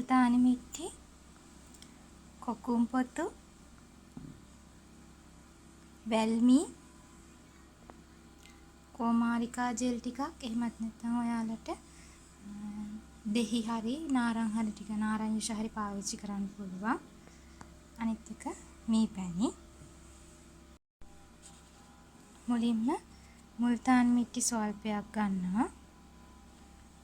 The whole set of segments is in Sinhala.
මුල්තානි මිට්ටි, කොකුම් පොතු, වැල්මි, කෝමාරිකා ජෙල් ටිකක්, එහෙමත් නැත්නම් ඔයාලට දෙහි හරි නාරං හරි ටික නාරං යුෂ හරි පාවිච්චි කරන්න පුළුවන්. අනිත් එක මී පැණි. මුලින්ම මුල්තාන් මිට්ටි ස්වල්පයක් ගන්නවා.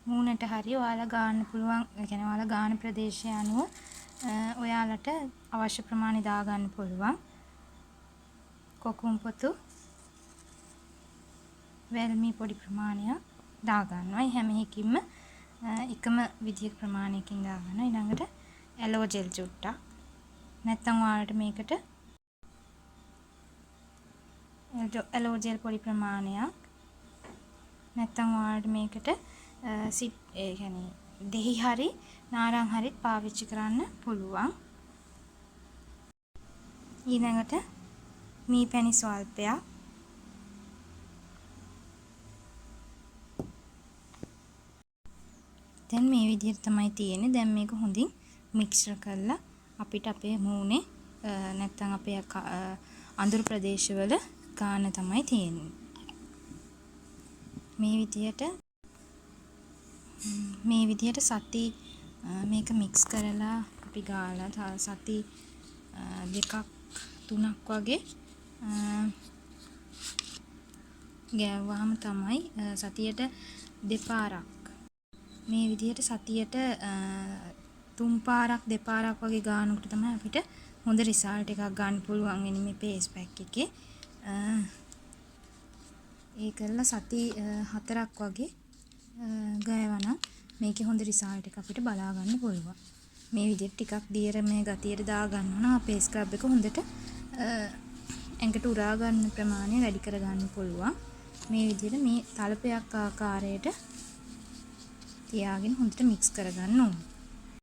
මූණට හරි ඔයාලා ගන්න පුළුවන්, ඒ කියන්නේ ඔයාලා ගාන ප්‍රදේශය අනුව ඔයාලට අවශ්‍ය ප්‍රමාණය දා ගන්න පුළුවන්. කොකුම් පොතු, වැල්මි පොඩි ප්‍රමාණයක් දා ගන්නවා. ඒ හැම එකකින්ම එකම විදිහක ප්‍රමාණයකින් දා ගන්නවා. ඊළඟට ඇලෝ ජෙල් චුට්ටක්. නැත්නම් ඔයාලට මේකට ඇලෝ ජෙල් පොඩි ප්‍රමාණයක්. නැත්නම් ඔයාලට මේකට ඒ කියන්නේ දෙහි හරි නාරං හරි පාවිච්චි කරන්න පුළුවන්. ඊළඟට මී පැණි ස්වල්පයක්. දැන් මේ විදිහට තමයි තියෙන්නේ. දැන් මේක හොඳින් මික්ස්චර් කරලා අපිට අපේ මූණේ නැත්නම් අපේ අඳුරු ප්‍රදේශවල ගාන තමයි තියෙන්නේ. මේ විදිහට සති මේක මික්ස් කරලා අපි ගාලා සති 2ක් 3ක් වගේ ගෑවුවාම තමයි සතියට දෙපාරක් මේ විදිහට සතියට 3 පාරක් 2 පාරක් වගේ ගානකොට තමයි අපිට හොඳ රිසල්ට් එකක් ගන්න පුළුවන් වෙන්නේ මේ ෆේස් පැක් එකේ. ඒකල්ල සති 4ක් වගේ ගෑවනම් මේකේ හොඳ රිසල්ට් එක අපිට බලා ගන්න පුළුවන්. මේ විදිහට ටිකක් දියර මේ ගතියට දා ගන්නවා නම් අපේ ස්ක්‍රබ් එක හොඳට ඇඟට උරා ගන්න ප්‍රමාණය වැඩි කර ගන්න පුළුවන්. මේ විදිහට මේ තලපයක් ආකාරයට තියාගෙන හොඳට මික්ස් කර ගන්න ඕනේ.